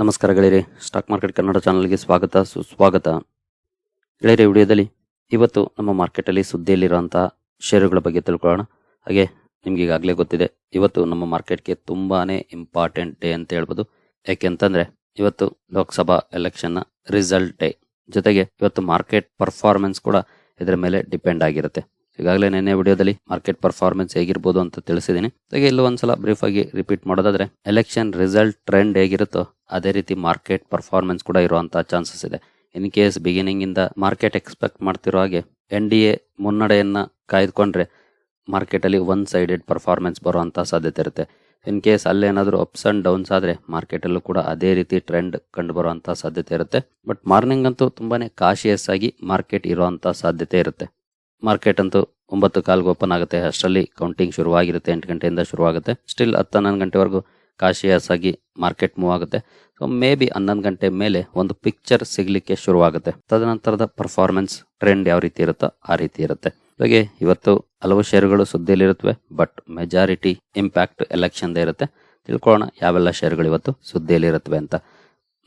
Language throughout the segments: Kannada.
ನಮಸ್ಕಾರ ಗೆಳೆಯರೆ, ಸ್ಟಾಕ್ ಮಾರ್ಕೆಟ್ ಕನ್ನಡ ಚಾನಲ್ಗೆ ಸ್ವಾಗತ ಸುಸ್ವಾಗತ. ಗೆಳೆಯರೆ, ವಿಡಿಯೋದಲ್ಲಿ ಇವತ್ತು ನಮ್ಮ ಮಾರ್ಕೆಟಲ್ಲಿ ಸುದ್ದಿಯಲ್ಲಿರುವಂತಹ ಷೇರುಗಳ ಬಗ್ಗೆ ತಿಳ್ಕೊಳ್ಳೋಣ. ಹಾಗೆ ನಿಮ್ಗೆ ಈಗಾಗಲೇ ಗೊತ್ತಿದೆ, ಇವತ್ತು ನಮ್ಮ ಮಾರ್ಕೆಟ್ಗೆ ತುಂಬಾನೇ ಇಂಪಾರ್ಟೆಂಟ್ ಡೇ ಅಂತ ಹೇಳ್ಬೋದು. ಯಾಕೆಂತಂದ್ರೆ ಇವತ್ತು ಲೋಕಸಭಾ ಎಲೆಕ್ಷನ್ನ ರಿಸಲ್ಟ್ ಡೇ, ಜೊತೆಗೆ ಇವತ್ತು ಮಾರ್ಕೆಟ್ ಪರ್ಫಾರ್ಮೆನ್ಸ್ ಕೂಡ ಇದರ ಮೇಲೆ ಡಿಪೆಂಡ್ ಆಗಿರುತ್ತೆ. ಈಗಾಗಲೇ ನಿನ್ನೆ ವಿಡಿಯೋದಲ್ಲಿ ಮಾರ್ಕೆಟ್ ಪರ್ಫಾರ್ಮೆನ್ಸ್ ಹೇಗಿರ್ಬೋದು ಅಂತ ತಿಳಿಸಿದ್ದೀನಿ. ಹಾಗೆ ಇಲ್ಲೂ ಒಂದ್ಸಲ ಬ್ರೀಫ್ ಆಗಿ ರಿಪೀಟ್ ಮಾಡೋದಾದ್ರೆ, ಎಲೆಕ್ಷನ್ ರಿಸಲ್ಟ್ ಟ್ರೆಂಡ್ ಹೇಗಿರುತ್ತೋ ಅದೇ ರೀತಿ ಮಾರ್ಕೆಟ್ ಪರ್ಫಾರ್ಮೆನ್ಸ್ ಕೂಡ ಇರುವಂತಹ ಚಾನ್ಸಸ್ ಇದೆ. ಇನ್ ಕೇಸ್ ಬಿಗಿನಿಂಗ್ ಇಂದ ಮಾರ್ಕೆಟ್ ಎಕ್ಸ್ಪೆಕ್ಟ್ ಮಾಡ್ತಿರೋ ಹಾಗೆ NDA ಮುನ್ನಡೆಯನ್ನ ಕಾಯ್ದುಕೊಂಡ್ರೆ ಮಾರ್ಕೆಟ್ ಅಲ್ಲಿ ಒನ್ ಸೈಡೆಡ್ ಪರ್ಫಾರ್ಮೆನ್ಸ್ ಬರುವಂತಹ ಸಾಧ್ಯತೆ ಇರುತ್ತೆ. ಇನ್ ಕೇಸ್ ಅಲ್ಲೇನಾದ್ರೂ ಅಪ್ಸ್ ಅಂಡ್ ಡೌನ್ಸ್ ಆದ್ರೆ ಮಾರ್ಕೆಟ್ ಅಲ್ಲೂ ಕೂಡ ಅದೇ ರೀತಿ ಟ್ರೆಂಡ್ ಕಂಡು ಬರುವಂತಹ ಸಾಧ್ಯತೆ ಇರುತ್ತೆ. ಬಟ್ ಮಾರ್ನಿಂಗ್ ಅಂತೂ ತುಂಬಾನೇ ಕಾಶಿಯಸ್ ಆಗಿ ಮಾರ್ಕೆಟ್ ಇರುವಂತಹ ಸಾಧ್ಯತೆ ಇರುತ್ತೆ. ಮಾರ್ಕೆಟ್ ಅಂತೂ 9:15 ಓಪನ್ ಆಗುತ್ತೆ, ಅಷ್ಟರಲ್ಲಿ ಕೌಂಟಿಂಗ್ ಶುರುವಾಗಿರುತ್ತೆ. 8 ಗಂಟೆಯಿಂದ ಶುರುವಾಗುತ್ತೆ. ಸ್ಟಿಲ್ 10-11 ಗಂಟೆವರೆಗೂ ಕಾಶಿಯಸ್ ಆಗಿ ಮಾರ್ಕೆಟ್ ಮೂವ್ ಆಗುತ್ತೆ. ಸೊ ಮೇ ಬಿ 11 ಗಂಟೆ ಮೇಲೆ ಒಂದು ಪಿಕ್ಚರ್ ಸಿಗ್ಲಿಕ್ಕೆ ಶುರುವಾಗುತ್ತೆ. ತದನಂತರದ ಪರ್ಫಾರ್ಮೆನ್ಸ್ ಟ್ರೆಂಡ್ ಯಾವ ರೀತಿ ಇರುತ್ತೋ ಆ ರೀತಿ ಇರುತ್ತೆ. ಹಾಗೆ ಇವತ್ತು ಹಲವು ಷೇರುಗಳು ಸುದ್ದಿಯಲ್ಲಿರುತ್ತವೆ, ಬಟ್ ಮೆಜಾರಿಟಿ ಇಂಪ್ಯಾಕ್ಟ್ ಎಲೆಕ್ಷನ್ ಇರುತ್ತೆ. ತಿಳ್ಕೊಳ್ಳೋಣ ಯಾವೆಲ್ಲ ಷೇರುಗಳು ಇವತ್ತು ಸುದ್ದಿಯಲ್ಲಿರುತ್ತವೆ ಅಂತ.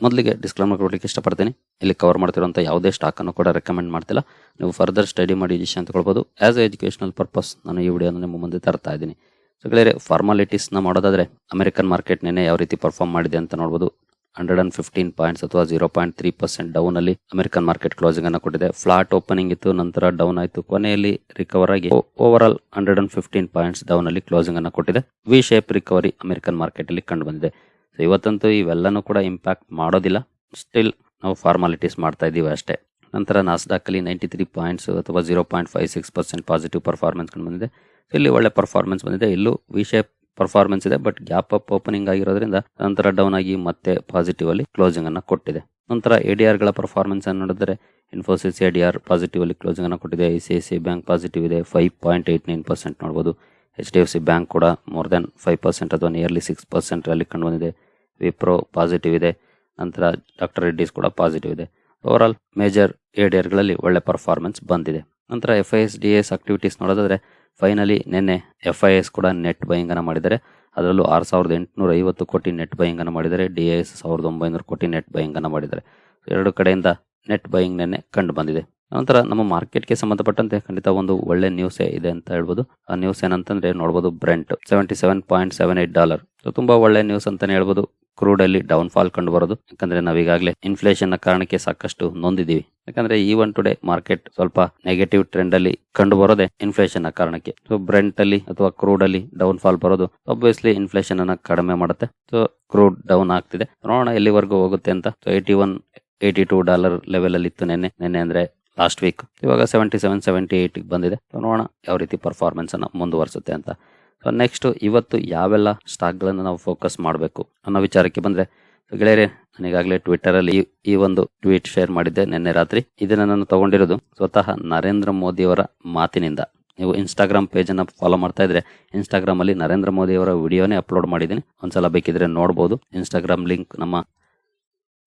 ಮೊದಲಿಗೆ ಡಿಸ್ಕ್ಲೇಮರ್ ಕೊಡ್ಲಿಕ್ಕೆ ಇಷ್ಟಪಡ್ತೀನಿ. ಇಲ್ಲಿ ಕವರ್ ಮಾಡ್ತಿರುವಂಥ ಯಾವುದೇ ಸ್ಟಾಕ್ ಅನ್ನು ಕೂಡ ರೆಕಮೆಂಡ್ ಮಾಡ್ತಿಲ್ಲ. ನೀವು ಫರ್ದರ್ ಸ್ಟಡಿ ಮಾಡಿ ಡಿಸಿಷನ್ ತಗೊಳ್ಬೋದು. ಆಸ್ ಎ ಎಜುಕೇಶನಲ್ ಪರ್ಪಸ್ ನಾನು ಈ ವಿಡಿಯೋನ ನಿಮ್ಮ ಮುಂದೆ ತರ್ತಾ ಇದ್ದೀನಿ. ಸೊ ಗೆಳೆಯರೆ, ಫಾರ್ಮಾಲಿಟೀಸ್ನ ಮಾಡೋದಾದ್ರೆ ಅಮೆರಿಕನ್ ಮಾರ್ಕೆಟ್ ನೆನೆ ಯಾವ ರೀತಿ ಪರ್ಫಾರ್ಮ್ ಮಾಡಿದೆ ಅಂತ ನೋಡ್ಬೋದು. 115 ಪಾಯಿಂಟ್ಸ್ ಅಥವಾ 0.3% ಡೌನ್ ಅಲ್ಲಿ ಅಮೆರಿಕನ್ ಮಾರ್ಕೆಟ್ ಕ್ಲೋಸಿಂಗ್ ಅನ್ನು ಕೊಟ್ಟಿದೆ. ಫ್ಲಾಟ್ ಓಪನಿಂಗ್ ಇತ್ತು, ನಂತರ ಡೌನ್ ಆಯಿತು, ಕೊನೆಯಲ್ಲಿ ರಿಕವರ್ ಆಗಿ ಓವರ್ ಆಲ್ 115 ಪಾಯಿಂಟ್ಸ್ ಡೌನ್ ಅಲ್ಲಿ ಕ್ಲೋಸಿಂಗ್ ಅನ್ನು ಕೊಟ್ಟಿದೆ. V shape recovery American market ಅಲ್ಲಿ ಕಂಡು ಬಂದಿದೆ. ಸೊ ಇವತ್ತಂತೂ ಇವೆಲ್ಲನೂ ಕೂಡ ಇಂಪ್ಯಾಕ್ಟ್ ಮಾಡೋದಿಲ್ಲ. ಸ್ಟಿಲ್ ನಾವು ಫಾರ್ಮಾಲಿಟೀಸ್ ಮಾಡ್ತಾ ಇದ್ದೀವಿ ಅಷ್ಟೇ. ನಂತರ ನಾಸ್ಡಾಕ್ ಅಲ್ಲಿ 93 ಪಾಯಿಂಟ್ಸ್ ಅಥವಾ 0.56% ಪಾಸಿಟಿವ್ ಪರ್ಫಾರ್ಮೆನ್ಸ್ ಕಂಡು ಬಂದಿದೆ. ಇಲ್ಲಿ ಒಳ್ಳೆ ಪರ್ಫಾರ್ಮೆನ್ಸ್ ಬಂದಿದೆ. ಇಲ್ಲೂ ವಿ ಶೇಪ್ ಪರ್ಫಾರ್ಮೆನ್ಸ್ ಇದೆ, ಬಟ್ ಗ್ಯಾಪ್ ಅಪ್ ಓಪನಿಂಗ್ ಆಗಿರೋದ್ರಿಂದ ನಂತರ ಡೌನ್ ಆಗಿ ಮತ್ತೆ ಪಾಸಿಟಿವ್ ಅಲ್ಲಿ ಕ್ಲೋಸಿಂಗ್ ಅನ್ನ ಕೊಟ್ಟಿದೆ. ನಂತರ ADR ಗಳ ಪರ್ಫಾರ್ಮೆನ್ಸ್ ಅನ್ನು ನೋಡಿದ್ರೆ ಇನ್ಫೋಸಿಸ್ ADR ಪಾಸಿಟಿವ್ ಅಲ್ಲಿ ಕ್ಲೋಸಿಂಗ್ ಅನ್ನು ಕೊಟ್ಟಿದೆ. ICICI ಬ್ಯಾಂಕ್ ಪಾಸಿಟಿವ್ ಇದೆ, 5.89% ನೋಡಬಹುದು. HDFC ಬ್ಯಾಂಕ್ ಕೂಡ ಮೋರ್ ದೆನ್ 5% ಅಥವಾ ನಿಯರ್ಲಿ 6% ಅಲ್ಲಿ ಕಂಡು ಬಂದಿದೆ. ವಿಪ್ರೋ ಪಾಸಿಟಿವ್ ಇದೆ. ನಂತರ ಡಾಕ್ಟರ್ ರೆಡ್ಡಿಸ್ ಕೂಡ ಪಾಸಿಟಿವ್ ಇದೆ. ಓವರ್ ಆಲ್ ಮೇಜರ್ ADR ಗಳಲ್ಲಿ ಒಳ್ಳೆ ಪರ್ಫಾರ್ಮೆನ್ಸ್ ಬಂದಿದೆ. ನಂತರ FIS-DIS ಆಕ್ಟಿವಿಟೀಸ್ ನೋಡೋದಾದ್ರೆ ಫೈನಲಿ ನಿನ್ನೆ FIS ಕೂಡ ನೆಟ್ ಬೈಯಿಂಗ್ ಅನ್ನು ಮಾಡಿದ್ದಾರೆ. ಅದರಲ್ಲೂ 6,850 ಕೋಟಿ ನೆಟ್ ಬೈಯಿಂಗ್ ಅನ್ನು ಮಾಡಿದ್ದಾರೆ. DIS 1,900 ಕೋಟಿ ನೆಟ್ ಬೈಯಿಂಗ್ ಅನ್ನು ಮಾಡಿದ್ದಾರೆ. ಎರಡು ಕಡೆಯಿಂದ ನೆಟ್ ಬೈಯಿಂಗ್ ನಿನ್ನೆ ಕಂಡು ಬಂದಿದೆ. ನಂತರ ನಮ್ಮ ಮಾರ್ಕೆಟ್ಗೆ ಸಂಬಂಧಪಟ್ಟಂತೆ ಖಂಡಿತ ಒಂದು ಒಳ್ಳೆ ನ್ಯೂಸ್ ಇದೆ ಅಂತ ಹೇಳ್ಬೋದು. ಆ ನ್ಯೂಸ್ ಏನಂತಂದ್ರೆ ನೋಡ್ಬೋದು, ಬ್ರೆಂಟ್ $77.78. ಸೊ ತುಂಬಾ ಒಳ್ಳೆ ನ್ಯೂಸ್ ಅಂತಾನೆ ಹೇಳ್ಬೋದು. ಕ್ರೂಡ್ ಅಲ್ಲಿ ಡೌನ್ ಫಾಲ್ ಕಂಡು ಬರೋದು, ಯಾಕಂದ್ರೆ ನಾವೀಗಾಗಲೇ ಇನ್ಫ್ಲೇಷನ್ ನ ಕಾರಣಕ್ಕೆ ಸಾಕಷ್ಟು ನೊಂದಿದ್ದೀವಿ. ಯಾಕಂದ್ರೆ ಈವನ್ ಟುಡೇ ಮಾರ್ಕೆಟ್ ಸ್ವಲ್ಪ ನೆಗೆಟಿವ್ ಟ್ರೆಂಡ್ ಅಲ್ಲಿ ಕಂಡು ಬರೋದೆ ಇನ್ಫ್ಲೇಷನ್ ನ ಕಾರಣಕ್ಕೆ. ಸೊ ಬ್ರೆಂಟ್ ಅಲ್ಲಿ ಅಥವಾ ಕ್ರೂಡ್ ಅಲ್ಲಿ ಡೌನ್ ಫಾಲ್ ಬರೋದು ಆಬ್ವಿಯಸ್ಲಿ ಇನ್ಫ್ಲೇಷನ್ ಅನ್ನ ಕಡಿಮೆ ಮಾಡುತ್ತೆ. ಸೊ ಕ್ರೂಡ್ ಡೌನ್ ಆಗ್ತಿದೆ, ನೋಡೋಣ ಎಲ್ಲಿವರೆಗೂ ಹೋಗುತ್ತೆ ಅಂತ. ಸೊ $81-82 ಲೆವೆಲ್ ಅಲ್ಲಿ ಇತ್ತು ನಿನ್ನೆ ಅಂದ್ರೆ ಲಾಸ್ಟ್ ವೀಕ್. ಇವಾಗ 77-78 ಬಂದಿದೆ. ನೋಡೋಣ ಯಾವ ರೀತಿ ಪರ್ಫಾರ್ಮೆನ್ಸ್ ಅನ್ನ ಮುಂದುವರಿಸುತ್ತೆ ಅಂತ. ಸೊ ನೆಕ್ಸ್ಟ್ ಇವತ್ತು ಯಾವೆಲ್ಲ ಸ್ಟಾಕ್ ಗಳನ್ನ ನಾವು ಫೋಕಸ್ ಮಾಡಬೇಕು ಅನ್ನೋ ವಿಚಾರಕ್ಕೆ ಬಂದ್ರೆ, ಗೆಳೆಯರೆ, ನನಗಾಗಲೇ ಟ್ವಿಟರ್ ಅಲ್ಲಿ ಈ ಒಂದು ಟ್ವೀಟ್ ಶೇರ್ ಮಾಡಿದ್ದೆ ನಿನ್ನೆ ರಾತ್ರಿ. ಇದನ್ನ ನಾನು ತಗೊಂಡಿರೋದು ಸ್ವತಃ ನರೇಂದ್ರ ಮೋದಿ ಅವರ ಮಾತಿನಿಂದ. ನೀವು ಇನ್ಸ್ಟಾಗ್ರಾಮ್ ಪೇಜ್ ಅನ್ನ ಫಾಲೋ ಮಾಡ್ತಾ ಇದ್ರೆ ಇನ್ಸ್ಟಾಗ್ರಾಮ್ ಅಲ್ಲಿ ನರೇಂದ್ರ ಮೋದಿ ಅವರ ವಿಡಿಯೋನೇ ಅಪ್ಲೋಡ್ ಮಾಡಿದ್ದೀನಿ. ಒಂದ್ಸಲ ಬೇಕಿದ್ರೆ ನೋಡಬಹುದು. ಇನ್ಸ್ಟಾಗ್ರಾಮ್ ಲಿಂಕ್ ನಮ್ಮ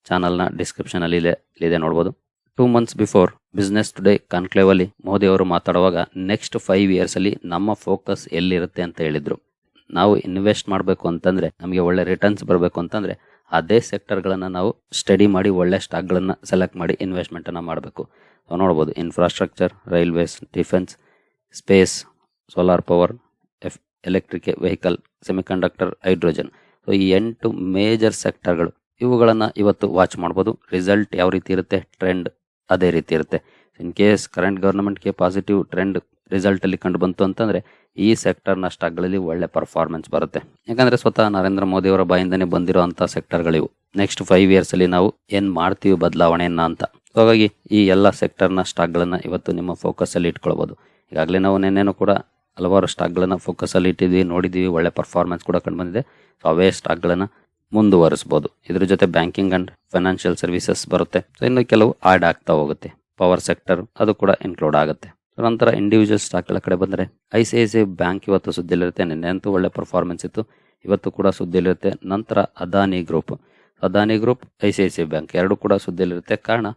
ಚಾನಲ್ ನ ಡಿಸ್ಕ್ರಿಪ್ಷನ್ ಅಲ್ಲಿ ಇದೆ, ನೋಡಬಹುದು. 2 months before business today conclave ಅಲ್ಲಿ ಮೋದಿ ಅವರು ಮಾತಾಡುವಾಗ ನೆಕ್ಸ್ಟ್ 5 years ಅಲ್ಲಿ ನಮ್ಮ ಫೋಕಸ್ ಎಲ್ಲಿರುತ್ತೆ ಅಂತ ಹೇಳಿದ್ರು. ನಾವು ಇನ್ವೆಸ್ಟ್ ಮಾಡಬೇಕು ಅಂತಂದ್ರೆ, ನಮಗೆ ಒಳ್ಳೆ ರಿಟರ್ನ್ಸ್ ಬರಬೇಕು ಅಂತಂದ್ರೆ ಅದೇ ಸೆಕ್ಟರ್ ಗಳನ್ನ ನಾವು ಸ್ಟಡಿ ಮಾಡಿ ಒಳ್ಳೆ ಸ್ಟಾಕ್ ಗಳನ್ನ ಸೆಲೆಕ್ಟ್ ಮಾಡಿ ಇನ್ವೆಸ್ಟ್ಮೆಂಟ್ ಅನ್ನ ಮಾಡಬೇಕು. ನೋಡಬಹುದು, infrastructure, railways, defence, space, solar power, electric vehicle, semiconductor, hydrogen. So ಈ 8 ಮೇಜರ್ ಸೆಕ್ಟರ್ಗಳು, ಇವುಗಳನ್ನ ಇವತ್ತು ವಾಚ್ ಮಾಡಬಹುದು. ರಿಸಲ್ಟ್ ಯಾವ ರೀತಿ ಇರುತ್ತೆ, ಟ್ರೆಂಡ್ ಅದೇ ರೀತಿ ಇರುತ್ತೆ. ಇನ್ ಕೇಸ್ ಕರೆಂಟ್ ಗವರ್ನಮೆಂಟ್ಗೆ ಪಾಸಿಟಿವ್ ಟ್ರೆಂಡ್ ರಿಸಲ್ಟ್ ಅಲ್ಲಿ ಕಂಡು ಬಂತು ಅಂತಂದ್ರೆ ಈ ಸೆಕ್ಟರ್ನ ಸ್ಟಾಕ್ಗಳಲ್ಲಿ ಒಳ್ಳೆ ಪರ್ಫಾರ್ಮೆನ್ಸ್ ಬರುತ್ತೆ. ಯಾಕಂದ್ರೆ ಸ್ವತಃ ನರೇಂದ್ರ ಮೋದಿ ಅವರ ಬಾಯಿಂದನೇ ಬಂದಿರುವಂತಹ ಸೆಕ್ಟರ್ಗಳಿವು. ನೆಕ್ಸ್ಟ್ 5 years ಅಲ್ಲಿ ನಾವು ಏನ್ ಮಾಡ್ತೀವಿ ಬದಲಾವಣೆಯನ್ನ ಅಂತ. ಹಾಗಾಗಿ ಈ ಎಲ್ಲ ಸೆಕ್ಟರ್ನ ಸ್ಟಾಕ್ಗಳನ್ನ ಇವತ್ತು ನಿಮ್ಮ ಫೋಕಸ್ ಅಲ್ಲಿ ಇಟ್ಕೊಳ್ಬಹುದು. ಈಗಾಗಲೇ ನಾವು ನಿನ್ನೆನೂ ಕೂಡ ಹಲವಾರು ಸ್ಟಾಕ್ಗಳನ್ನ ಫೋಕಸ್ ಅಲ್ಲಿ ಇಟ್ಟಿದ್ವಿ, ನೋಡಿದ್ವಿ, ಒಳ್ಳೆ ಪರ್ಫಾರ್ಮೆನ್ಸ್ ಕೂಡ ಕಂಡು ಬಂದಿದೆ. ಸೊ ಅವೇ ಸ್ಟಾಕ್ಗಳನ್ನ ಮುಂದುವರಿಸಬಹುದು. ಇದ್ರ ಜೊತೆ ಬ್ಯಾಂಕಿಂಗ್ ಅಂಡ್ ಫೈನಾನ್ಷಿಯಲ್ ಸರ್ವಿಸಸ್ ಬರುತ್ತೆ. ಸೊ ಇನ್ನು ಕೆಲವು ಆಡ್ ಆಗ್ತಾ ಹೋಗುತ್ತೆ. ಪವರ್ ಸೆಕ್ಟರ್ ಅದು ಕೂಡ ಇನ್ಕ್ಲೂಡ್ ಆಗುತ್ತೆ. ನಂತರ ಇಂಡಿವಿಜುವಲ್ ಸ್ಟಾಕ್ಗಳ ಕಡೆ ಬಂದರೆ ICICI ಬ್ಯಾಂಕ್ ಇವತ್ತು ಸುದ್ದಿಯಲ್ಲಿರುತ್ತೆ. ನಿನ್ನೆ ಅಂತೂ ಒಳ್ಳೆ ಪರ್ಫಾರ್ಮೆನ್ಸ್ ಇತ್ತು, ಇವತ್ತು ಕೂಡ ಸುದ್ದಿಯಲ್ಲಿರುತ್ತೆ. ನಂತರ ಅದಾನಿ ಗ್ರೂಪ್, ICICI ಬ್ಯಾಂಕ್ ಎರಡು ಕೂಡ ಸುದ್ದಿಯಲ್ಲಿರುತ್ತೆ. ಕಾರಣ,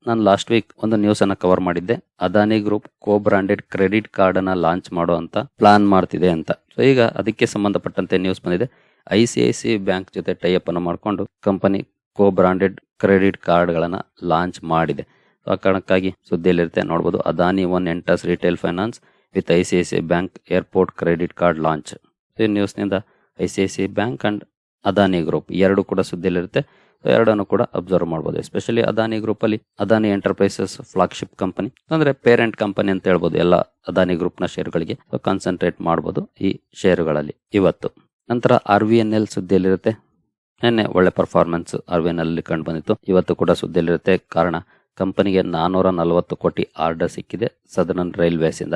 ನಾನು ಲಾಸ್ಟ್ ವೀಕ್ ಒಂದು ನ್ಯೂಸ್ ಅನ್ನ ಕವರ್ ಮಾಡಿದ್ದೆ. Adani group branded credit card ಅನ್ನ ಲಾಂಚ್ ಮಾಡೋ ಅಂತ ಪ್ಲಾನ್ ಮಾಡ್ತಿದೆ ಅಂತ. ಸೊ ಈಗ ಅದಕ್ಕೆ ಸಂಬಂಧಪಟ್ಟಂತೆ ನ್ಯೂಸ್ ಬಂದಿದೆ. ICICI ಬ್ಯಾಂಕ್ ಜೊತೆ ಟೈಅಪ್ ಅನ್ನು ಮಾಡಿಕೊಂಡು ಕಂಪನಿ ಕೋ ಬ್ರಾಂಡೆಡ್ ಕ್ರೆಡಿಟ್ ಕಾರ್ಡ್ಗಳನ್ನು ಲಾಂಚ್ ಮಾಡಿದೆ. ಆ ಕಾರಣಕ್ಕಾಗಿ ಸುದ್ದಿಯಲ್ಲಿರುತ್ತೆ ನೋಡ್ಬೋದು. Adani one enters retail finance with ICICI bank airport credit card launch. ಈ ನ್ಯೂಸ್ನಿಂದ ICICI bank and Adani group ಎರಡು ಕೂಡ ಸುದ್ದಿಯಲ್ಲಿರುತ್ತೆ. ಎರಡನ್ನು ಕೂಡ ಅಬ್ಸರ್ವ್ ಮಾಡ್ಬೋದು. ಎಸ್ಪೆಷಲಿ ಅದಾನಿ ಗ್ರೂಪ್ ಅಲ್ಲಿ ಅದಾನಿ ಎಂಟರ್ಪ್ರೈಸಸ್ ಫ್ಲಾಗ್ಶಿಪ್ ಕಂಪನಿ ಅಂದ್ರೆ ಪೇರೆಂಟ್ ಕಂಪನಿ ಅಂತ ಹೇಳ್ಬೋದು ಎಲ್ಲ ಅದಾನಿ ಗ್ರೂಪ್ ನ ಶೇರ್ಗಳಿಗೆ. ಕಾನ್ಸಂಟ್ರೇಟ್ ಮಾಡ್ಬೋದು ಈ ಶೇರುಗಳಲ್ಲಿ ಇವತ್ತು. ನಂತರ RVNL ಸುದ್ದಿಯಲ್ಲಿರುತ್ತೆ. ನಿನ್ನೆ ಒಳ್ಳೆ ಪರ್ಫಾರ್ಮೆನ್ಸ್ RVNL ಅಲ್ಲಿ ಕಂಡು ಬಂದಿತ್ತು. ಇವತ್ತು ಕೂಡ ಸುದ್ದಿಯಲ್ಲಿರುತ್ತೆ. ಕಾರಣ ಕಂಪನಿಗೆ 440 ಕೋಟಿ ಆರ್ಡರ್ ಸಿಕ್ಕಿದೆ ಸದರ್ನ್ ರೈಲ್ವೇಸ್ ಇಂದ.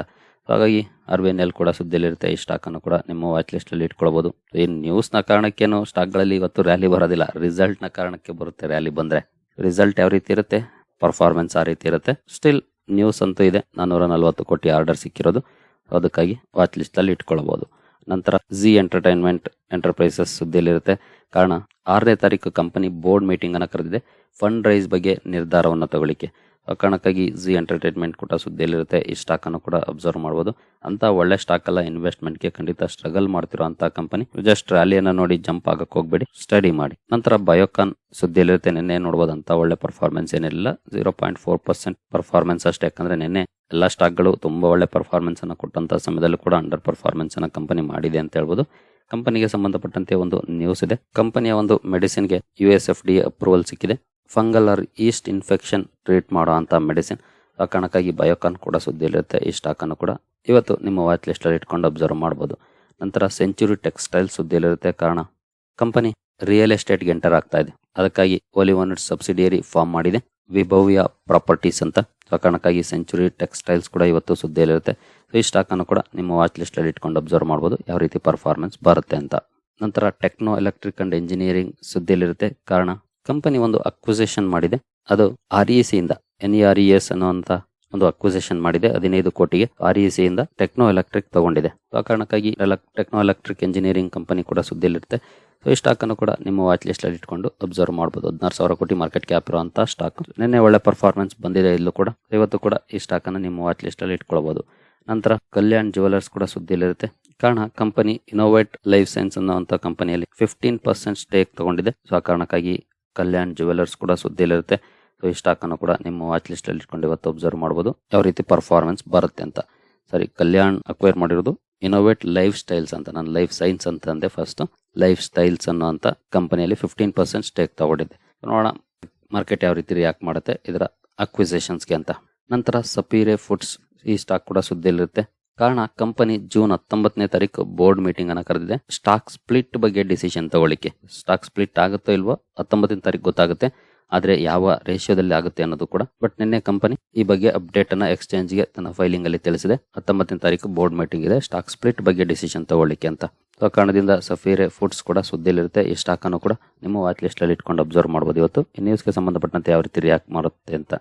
ಹಾಗಾಗಿ RVNL ಕೂಡ ಸುದ್ದಿಯಲ್ಲಿರುತ್ತೆ. ಈ ಸ್ಟಾಕ್ ಅನ್ನು ಕೂಡ ನಿಮ್ಮ ವಾಚ್ ಲಿಸ್ಟ್ ಅಲ್ಲಿ ಇಟ್ಕೊಳ್ಬಹುದು. ಈ ನ್ಯೂಸ್ ನ ಕಾರಣಕ್ಕೇನು ಸ್ಟಾಕ್ ಗಳಲ್ಲಿ ಇವತ್ತು ರ್ಯಾಲಿ ಬರೋದಿಲ್ಲ, ರಿಸಲ್ಟ್ ನ ಕಾರಣಕ್ಕೆ ಬರುತ್ತೆ ರ್ಯಾಲಿ ಬಂದ್ರೆ. ರಿಸಲ್ಟ್ ಯಾವ ರೀತಿ ಇರುತ್ತೆ, ಪರ್ಫಾರ್ಮೆನ್ಸ್ ಆ ರೀತಿ ಇರುತ್ತೆ. ಸ್ಟಿಲ್ ನ್ಯೂಸ್ ಅಂತೂ ಇದೆ, 440 ಕೋಟಿ ಆರ್ಡರ್ ಸಿಕ್ಕಿರೋದು, ಅದಕ್ಕಾಗಿ ವಾಚ್ ಲಿಸ್ಟ್ ಅಲ್ಲಿ ಇಟ್ಕೊಳ್ಬಹುದು. ನಂತರ ಜಿ ಎಂಟರ್ಟೈನ್ಮೆಂಟ್ ಎಂಟರ್ಪ್ರೈಸಸ್ ಸುದ್ದಿಯಲ್ಲಿರುತ್ತೆ. ಕಾರಣ 6ನೇ ತಾರೀಕು ಕಂಪನಿ ಬೋರ್ಡ್ ಮೀಟಿಂಗ್ ಅನ್ನು ಕರೆದಿದೆ ಫಂಡ್ ರೈಸ್ ಬಗ್ಗೆ ನಿರ್ಧಾರವನ್ನು ತಗೊಳ್ಳಿಕ್ಕೆ. ಆ ಕಾರಣಕ್ಕಾಗಿ ಜಿ ಎಂಟರ್ಟೈನ್ಮೆಂಟ್ ಕೂಡ ಸುದ್ದಿಯಲ್ಲಿರುತ್ತೆ. ಈ ಸ್ಟಾಕ್ ಅನ್ನು ಕೂಡ ಅಬ್ಸರ್ವ್ ಮಾಡಬಹುದು. ಅಂತ ಒಳ್ಳೆ ಸ್ಟಾಕ್ ಅಲ್ಲ, ಇನ್ವೆಸ್ಟ್ಮೆಂಟ್ಗೆ ಖಂಡಿತ ಸ್ಟ್ರಗಲ್ ಮಾಡ್ತಿರುವಂತಹ ಕಂಪನಿ. ಜಸ್ಟ್ ರ್ಯಾಲಿಯನ್ನು ನೋಡಿ ಜಂಪ್ ಆಗಕ್ಕೆ ಹೋಗ್ಬೇಡಿ, ಸ್ಟಡಿ ಮಾಡಿ. ನಂತರ ಬಯೋಕಾನ್ ಸುದ್ದಿಯಲ್ಲಿರುತ್ತೆ. ನಿನ್ನೆ ನೋಡಬಹುದು ಅಂತ ಒಳ್ಳೆ ಪರ್ಫಾರ್ಮೆನ್ಸ್ ಏನಿಲ್ಲ, 0.4% ಪರ್ಫಾರ್ಮೆನ್ಸ್ ಅಷ್ಟೇ. ಯಾಕಂದ್ರೆ ನಿನ್ನೆ ಎಲ್ಲ ಸ್ಟಾಕ್ಗಳು ತುಂಬಾ ಒಳ್ಳೆ ಪರ್ಫಾರ್ಮೆನ್ಸ್ ಅನ್ನು ಕೊಟ್ಟಂತ ಸಮಯದಲ್ಲೂ ಕೂಡ ಅಂಡರ್ ಪರ್ಫಾರ್ಮೆನ್ಸ್ ಅನ್ನ ಕಂಪನಿ ಮಾಡಿದೆ ಅಂತ ಹೇಳ್ಬೋದು. ಕಂಪನಿಗೆ ಸಂಬಂಧಪಟ್ಟಂತೆ ಒಂದು ನ್ಯೂಸ್ ಇದೆ. ಕಂಪನಿಯ ಒಂದು ಮೆಡಿಸಿನ್ಗೆ USFDA ಅಪ್ರೂವಲ್ ಸಿಕ್ಕಿದೆ. Fungal or yeast infection treat ಮಾಡೋ ಅಂತ ಮೆಡಿಸಿನ್. ಆ ಕಾರಣಕ್ಕಾಗಿ ಬಯೋಕಾನ್ ಕೂಡ ಸುದ್ದಿಯಲ್ಲಿರುತ್ತೆ. ಈ ಸ್ಟಾಕ್ ಅನ್ನು ಕೂಡ ಇವತ್ತು ನಿಮ್ಮ ವಾಚ್ ಲಿಸ್ಟ್ ಅಲ್ಲಿ ಇಟ್ಕೊಂಡು ಅಬ್ಸರ್ವ್ ಮಾಡಬಹುದು. ನಂತರ ಸೆಂಚುರಿ ಟೆಕ್ಸ್ಟೈಲ್ ಸುದ್ದಿಯಲ್ಲಿರುತ್ತೆ. ಕಾರಣ ಕಂಪನಿ ರಿಯಲ್ ಎಸ್ಟೇಟ್ಗೆ ಎಂಟರ್ ಆಗ್ತಾ ಇದೆ. ಅದಕ್ಕಾಗಿ ಓಲಿ ಒನ್ ಸಬ್ಸಿಡಿಯರಿ ಫಾರ್ಮ್ ಮಾಡಿದೆ, ವಿಭವ್ಯ ಪ್ರಾಪರ್ಟೀಸ್ ಅಂತ. ಆ ಕಾರಣಕ್ಕಾಗಿ ಸೆಂಚುರಿ ಟೆಕ್ಸ್ಟೈಲ್ಸ್ ಕೂಡ ಇವತ್ತು ಸುದ್ದಿಯಲ್ಲಿರುತ್ತೆ. ಈ ಸ್ಟಾಕ್ ಅನ್ನು ಕೂಡ ನಿಮ್ಮ ವಾಚ್ ಲಿಸ್ಟ್ ಅಲ್ಲಿ ಇಟ್ಕೊಂಡು ಅಬ್ಸರ್ವ್ ಮಾಡಬಹುದು ಯಾವ ರೀತಿ ಪರ್ಫಾರ್ಮೆನ್ಸ್ ಬರುತ್ತೆ ಅಂತ. ನಂತರ ಟೆಕ್ನೋ ಎಲೆಕ್ಟ್ರಿಕ್ ಅಂಡ್ ಎಂಜಿನಿಯರಿಂಗ್ ಸುದ್ದಿಯಲ್ಲಿರುತ್ತೆ. ಕಾರಣ ಕಂಪನಿ ಒಂದು ಅಕ್ವಿಸಿಷನ್ ಮಾಡಿದೆ. ಅದು REC ಇಂದ NERES ಅನ್ನುವಂತ ಒಂದು ಅಕ್ವಿಸಿಷನ್ ಮಾಡಿದೆ 15 ಕೋಟಿಗೆ. REC ಇಂದ ಟೆಕ್ನೋ ಎಲೆಕ್ಟ್ರಿಕ್ ತಗೊಂಡಿದೆ. ಆ ಕಾರಣಕ್ಕಾಗಿ ಟೆಕ್ನೋ ಎಲೆಕ್ಟ್ರಿಕ್ ಎಂಜಿನಿಯರಿಂಗ್ ಕಂಪನಿ ಕೂಡ ಸುದ್ದಿಯಲ್ಲಿರುತ್ತೆ. ಈ ಸ್ಟಾಕ್ ಅನ್ನು ಕೂಡ ನಿಮ್ಮ ವಾಚ್ ಲಿಸ್ಟ್ ಅಲ್ಲಿ ಇಟ್ಕೊಂಡು ಅಬ್ಸರ್ವ್ ಮಾಡಬಹುದು. 16,000 ಕೋಟಿ ಮಾರ್ಕೆಟ್ ಕ್ಯಾಪ್ ಇರುವಂತಹ ಸ್ಟಾಕ್. ನಿನ್ನೆ ಒಳ್ಳೆ ಪರ್ಫಾರ್ಮೆನ್ಸ್ ಬಂದಿದೆ ಇಲ್ಲೂ ಕೂಡ. ಇವತ್ತು ಕೂಡ ಈ ಸ್ಟಾಕ್ ಅನ್ನು ನಿಮ್ಮ ವಾಚ್ ಲಿಸ್ಟ್ ಅಲ್ಲಿ ಇಟ್ಕೊಳ್ಬಹುದು. ನಂತರ ಕಲ್ಯಾಣ್ ಜ್ಯುವೆಲರ್ಸ್ ಕೂಡ ಸುದ್ದಿಯಲ್ಲಿರುತ್ತೆ. ಕಾರಣ ಕಂಪನಿ ಇನೋವೇಟ್ ಲೈಫ್ ಸೈನ್ಸ್ ಅನ್ನುವಂತ ಕಂಪನಿಯಲ್ಲಿ 15% ಸ್ಟೇಕ್ ತಗೊಂಡಿದೆ. ಸೊ ಆ ಕಾರಣಕ್ಕಾಗಿ ಕಲ್ಯಾಣ್ ಜ್ಯುವೆಲರ್ಸ್ ಕೂಡ ಸುದ್ದಿಯಲ್ಲಿರುತ್ತೆ. ಸೊ ಈ ಸ್ಟಾಕ್ ಅನ್ನು ಕೂಡ ನಿಮ್ಮ ವಾಚ್ ಲಿಸ್ಟ್ ಅಲ್ಲಿ ಇಟ್ಕೊಂಡು ಇವತ್ತು ಅಬ್ಸರ್ವ್ ಮಾಡಬಹುದು ಯಾವ ರೀತಿ ಪರ್ಫಾರ್ಮೆನ್ಸ್ ಬರುತ್ತೆ ಅಂತ. ಸರಿ, ಕಲ್ಯಾಣ್ ಅಕ್ವೈರ್ ಮಾಡಿರೋದು ಇನೋವೇಟ್ ಲೈಫ್ ಸ್ಟೈಲ್ಸ್ ಅಂತ. ನಾನು ಲೈಫ್ ಸೈನ್ಸ್ ಅಂತ ಅಂದೆ ಫಸ್ಟ್. ಲೈಫ್ ಸ್ಟೈಲ್ಸ್ ಅನ್ನುವಂತ ಕಂಪನಿಯಲ್ಲಿ 15% ಸ್ಟೇಕ್ ತಗೊಂಡಿದೆ. ನೋಡೋಣ ಮಾರ್ಕೆಟ್ ಯಾವ ರೀತಿ ರಿಯಾಕ್ಟ್ ಮಾಡುತ್ತೆ ಇದರ ಅಕ್ವಿಸಿಷನ್ಸ್ಗೆ ಅಂತ. ನಂತರ ಸಪೀರೆ ಫುಡ್ಸ್, ಈ ಸ್ಟಾಕ್ ಕೂಡ ಸುದ್ದಿಯಲ್ಲಿರುತ್ತೆ. ಕಾರಣ ಕಂಪನಿ ಜೂನ್ 19ನೇ ತಾರೀಕು ಬೋರ್ಡ್ ಮೀಟಿಂಗ್ ಅನ್ನ ಕರೆದಿದೆ ಸ್ಟಾಕ್ ಸ್ಪ್ಲಿಟ್ ಬಗ್ಗೆ ಡಿಸಿಷನ್ ತಗೊಳ್ಳಿಕ್ಕೆ. ಸ್ಟಾಕ್ ಸ್ಪ್ಲಿಟ್ ಆಗುತ್ತೋ ಇಲ್ವೋ 19ನೇ ತಾರೀಕು ಗೊತ್ತಾಗುತ್ತೆ, ಆದ್ರೆ ಯಾವ ರೇಷಿಯೋದಲ್ಲಿ ಆಗುತ್ತೆ ಅನ್ನೋದು ಕೂಡ. ಬಟ್ ನಿನ್ನೆ ಕಂಪನಿ ಈ ಬಗ್ಗೆ ಅಪ್ಡೇಟ್ ಅನ್ನ ಎಕ್ಸ್ಚೇಂಜ್ ಗೆ ತನ್ನ ಫೈಲಿಂಗ್ ಅಲ್ಲಿ ತಿಳಿಸಿದೆ. 19ನೇ ತಾರೀಕು ಬೋರ್ಡ್ ಮೀಟಿಂಗ್ ಇದೆ ಸ್ಟಾಕ್ ಸ್ಪ್ಲಿಟ್ ಬಗ್ಗೆ ಡಿಸಿಷನ್ ತಗೊಳ್ಳಿಕ್ಕೆ ಅಂತ. ಆ ಕಾರಣದಿಂದ ಸಫೀರೆ ಫುಡ್ಸ್ ಕೂಡ ಸುದ್ದಿಯಲ್ಲಿರುತ್ತೆ. ಈ ಸ್ಟಾಕ್ ಅನ್ನು ಕೂಡ ನಿಮ್ಮ ವಾಚ್ ಲಿಸ್ಟ್ ಅಲ್ಲಿ ಇಟ್ಕೊಂಡು ಅಬ್ಸರ್ವ್ ಮಾಡಬಹುದು ಇವತ್ತು. ಈ ನ್ಯೂಸ್ಗೆ ಸಂಬಂಧಪಟ್ಟಂತೆ ಯಾವ ರೀತಿ ರಿಯಾಕ್ಟ್ ಮಾಡುತ್ತೆ ಅಂತ.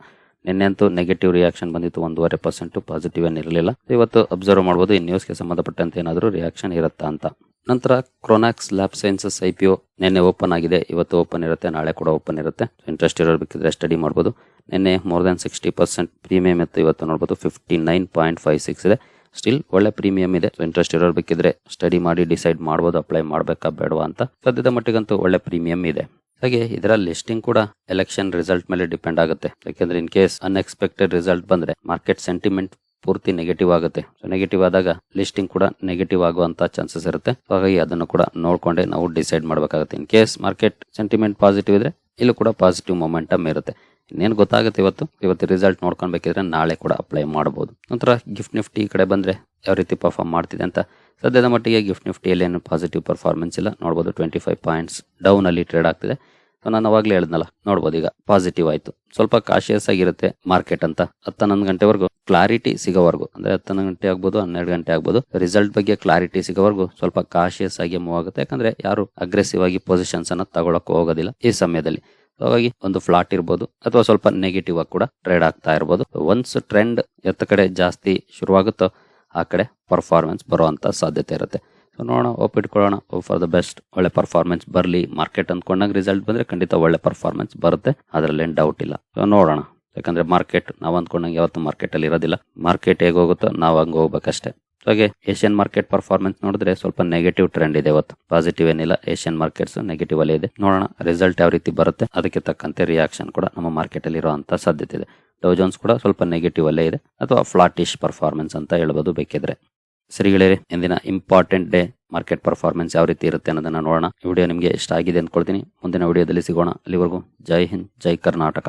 ನಿನ್ನೆ ಅಂತೂ ನೆಗೆಟಿವ್ ರಿಯಾಕ್ಷನ್ ಬಂದಿತ್ತು, 1.5%, ಪಾಸಿಟಿವ್ ಏನಿರಲಿಲ್ಲ. ಇವತ್ತು ಅಬ್ಸರ್ವ್ ಮಾಡಬಹುದು ಈ ನ್ಯೂಸ್ಗೆ ಸಂಬಂಧಪಟ್ಟಂತೆ ಏನಾದರೂ ರಿಯಾಕ್ಷನ್ ಇರುತ್ತಾ ಅಂತ. ನಂತರ ಕ್ರೋನಾಕ್ಸ್ ಲ್ಯಾಬ್ ಸೈನ್ಸಸ್ IPO ನಿನ್ನೆ ಓಪನ್ ಆಗಿದೆ, ಇವತ್ತು ಓಪನ್ ಇರುತ್ತೆ, ನಾಳೆ ಕೂಡ ಓಪನ್ ಇರುತ್ತೆ. ಇಂಟ್ರೆಸ್ಟ್ ಇರೋರು ಬೇಕಿದ್ರೆ ಸ್ಟಡಿ ಮಾಡಬಹುದು. ನಿನ್ನೆ ಮೋರ್ ದನ್ 60% ಪ್ರೀಮಿಯಂ ಇತ್ತು, ಇವತ್ತು ನೋಡಬಹುದು 59.56 ಇದೆ. ಸ್ಟಿಲ್ ಒಳ್ಳೆ ಪ್ರೀಮಿಯಂ ಇದೆ. ಇಂಟ್ರೆಸ್ಟ್ ಇರೋರು ಬೇಕಿದ್ರೆ ಸ್ಟಡಿ ಮಾಡಿ ಡಿಸೈಡ್ ಮಾಡಬಹುದು ಅಪ್ಲೈ ಮಾಡಬೇಕಾ ಬೇಡವಾ ಅಂತ. ಸದ್ಯದ ಮಟ್ಟಿಗಂತೂ ಒಳ್ಳೆ ಪ್ರೀಮಿಯಂ ಇದೆ. ಹಾಗೆ ಇದರ ಲಿಸ್ಟಿಂಗ್ ಕೂಡ ಎಲೆಕ್ಷನ್ ರಿಸಲ್ಟ್ ಮೇಲೆ ಡಿಪೆಂಡ್ ಆಗುತ್ತೆ. ಯಾಕೆಂದ್ರೆ ಇನ್ ಕೇಸ್ ಅನ್ಎಕ್ಸ್ಪೆಕ್ಟೆಡ್ ರಿಸಲ್ಟ್ ಬಂದ್ರೆ ಮಾರ್ಕೆಟ್ ಸೆಂಟಿಮೆಂಟ್ ಪೂರ್ತಿ ನೆಗೆಟಿವ್ ಆಗುತ್ತೆ. ನೆಗೆಟಿವ್ ಆದಾಗ ಲಿಸ್ಟಿಂಗ್ ಕೂಡ ನೆಗೆಟಿವ್ ಆಗುವಂತ ಚಾನ್ಸಸ್ ಇರುತ್ತೆ. ಹಾಗಾಗಿ ಅದನ್ನು ಕೂಡ ನೋಡ್ಕೊಂಡೆ ನಾವು ಡಿಸೈಡ್ ಮಾಡಬೇಕಾಗುತ್ತೆ. In case market sentiment positive ಇದ್ರೆ ಇಲ್ಲೂ ಕೂಡ ಪಾಸಿಟಿವ್ ಮೊಮೆಂಟಮ್ ಇರುತ್ತೆ. ಇನ್ನೇನು ಗೊತ್ತಾಗುತ್ತೆ ಇವತ್ತು ರಿಸಲ್ಟ್ ನೋಡ್ಕೊಳ್ಬೇಕಿದ್ರೆ ನಾಳೆ ಕೂಡ ಅಪ್ಲೈ ಮಾಡಬಹುದು. ನಂತರ ಗಿಫ್ಟ್ ನಿಫ್ಟಿ ಕಡೆ ಬಂದ್ರೆ ಯಾವ ರೀತಿ ಪರ್ಫಾರ್ಮ್ ಮಾಡ್ತಿದೆ ಅಂತ. ಸದ್ಯದ ಮಟ್ಟಿಗೆ ಗಿಫ್ಟ್ ನಿಫ್ಟಿಯಲ್ಲಿ ಏನು ಪಾಸಿಟಿವ್ ಪರ್ಫಾರ್ಮೆನ್ಸ್ ಇಲ್ಲ. ನೋಡಬಹುದು 25 ಪಾಯಿಂಟ್ಸ್ ಡೌನ್ ಅಲ್ಲಿ ಟ್ರೇಡ್ ಆಗ್ತಿದೆ. ನಾನು ಅವಾಗಲೇ ಹೇಳಿದ್ನಲ್ಲ, ನೋಡಬಹುದು ಈಗ ಪಾಸಿಟಿವ್ ಆಯ್ತು. ಸ್ವಲ್ಪ ಕಾಶಿಯಸ್ ಆಗಿರುತ್ತೆ ಮಾರ್ಕೆಟ್ ಅಂತ 10-11 ಗಂಟೆವರೆಗೂ ಕ್ಲಾರಿಟಿ ಸಿಗೋವರೆಗೂ, ಅಂದ್ರೆ 11 ಗಂಟೆ ಆಗ್ಬೋದು 12 ಗಂಟೆ ಆಗ್ಬೋದು, ರಿಸಲ್ಟ್ ಬಗ್ಗೆ ಕ್ಲಾರಿಟಿ ಸಿಗೋವರೆಗೂ ಸ್ವಲ್ಪ ಕಾಶಿಯಸ್ ಆಗಿ ಮೂವ್ ಆಗುತ್ತೆ. ಯಾಕಂದ್ರೆ ಯಾರು ಅಗ್ರೆಸಿವ್ ಆಗಿ ಪೊಸಿಷನ್ಸ್ ಅನ್ನ ತಗೊಳಕ್ ಹೋಗೋದಿಲ್ಲ ಈ ಸಮಯದಲ್ಲಿ. ಹಾಗಾಗಿ ಒಂದು ಫ್ಲಾಟ್ ಇರ್ಬೋದು ಅಥವಾ ಸ್ವಲ್ಪ ನೆಗೆಟಿವ್ ಆಗಿ ಕೂಡ ಟ್ರೇಡ್ ಆಗ್ತಾ ಇರ್ಬೋದು. ಒನ್ಸ್ ಟ್ರೆಂಡ್ ಎತ್ತ ಕಡೆ ಜಾಸ್ತಿ ಶುರುವಾಗುತ್ತೋ ಆ ಕಡೆ ಪರ್ಫಾರ್ಮೆನ್ಸ್ ಬರುವಂತ ಸಾಧ್ಯತೆ ಇರುತ್ತೆ. ಸೊ ನೋಡೋಣ, ಒಪ್ಪಿಟ್ಕೊಳ್ಳೋಣ, ಫಾರ್ ದ ಬೆಸ್ಟ್. ಒಳ್ಳೆ ಪರ್ಫಾರ್ಮೆನ್ಸ್ ಬರಲಿ. ಮಾರ್ಕೆಟ್ ಅಂದ್ಕೊಂಡಾಗ ರಿಸಲ್ಟ್ ಬಂದ್ರೆ ಖಂಡಿತ ಒಳ್ಳೆ ಪರ್ಫಾರ್ಮೆನ್ಸ್ ಬರುತ್ತೆ, ಅದ್ರಲ್ಲೇನು ಡೌಟ್ ಇಲ್ಲ. ಸೊ ನೋಡೋಣ. ಯಾಕಂದ್ರೆ ಮಾರ್ಕೆಟ್ ನಾವು ಅಂದ್ಕೊಂಡಂಗೆ ಯಾವತ್ತು ಮಾರ್ಕೆಟ್ ಅಲ್ಲಿ ಇರೋದಿಲ್ಲ. ಮಾರ್ಕೆಟ್ ಹೇಗೆ ಹೋಗುತ್ತೋ ನಾವು ಹಂಗೆ ಹೋಗ್ಬೇಕಷ್ಟೇ. ಹಾಗೆ ಏಷ್ಯನ್ ಮಾರ್ಕೆಟ್ ಪರ್ಫಾರ್ಮೆನ್ಸ್ ನೋಡಿದ್ರೆ ಸ್ವಲ್ಪ ನೆಗೆಟಿವ್ ಟ್ರೆಂಡ್ ಇದೆ ಇವತ್ತು. ಪಾಸಿಟಿವ್ ಏನಿಲ್ಲ, ಏಷ್ಯನ್ ಮಾರ್ಕೆಟ್ಸ್ ನೆಗೆಟಿವ್ ಅಲ್ಲೇ ಇದೆ. ನೋಡೋಣ ರಿಸಲ್ಟ್ ಯಾವ ರೀತಿ ಬರುತ್ತೆ, ಅದಕ್ಕೆ ತಕ್ಕಂತೆ ರಿಯಾಕ್ಷನ್ ಕೂಡ ನಮ್ಮ ಮಾರ್ಕೆಟ್ ಅಲ್ಲಿ ಇರುವಂತ ಸಾಧ್ಯತೆ ಇದೆ. ಡೌ ಜೋನ್ಸ್ ಕೂಡ ಸ್ವಲ್ಪ ನೆಗೆಟಿವ್ ಅಲ್ಲೇ ಇದೆ, ಅಥವಾ ಫ್ಲಾಟಿಶ್ ಪರ್ಫಾರ್ಮೆನ್ಸ್ ಅಂತ ಹೇಳ್ಬೋದು ಬೇಕಿದ್ರೆ. ಸರಿ ಗೆಳೆಯರೆ, ಇಂದಿನ ಇಂಪಾರ್ಟೆಂಟ್ ಡೇ ಮಾರ್ಕೆಟ್ ಪರ್ಫಾರ್ಮೆನ್ಸ್ ಯಾವ ರೀತಿ ಇರುತ್ತೆ ಅನ್ನೋದನ್ನ ನೋಡೋಣ. ಈ ವಿಡಿಯೋ ನಿಮಗೆ ಇಷ್ಟ ಆಗಿದೆ ಅಂದ್ಕೊಳ್ತೀನಿ. ಮುಂದಿನ ವಿಡಿಯೋದಲ್ಲಿ ಸಿಗೋಣ. ಅಲ್ಲಿವರೆಗೂ ಜೈ ಹಿಂದ್, ಜೈ ಕರ್ನಾಟಕ.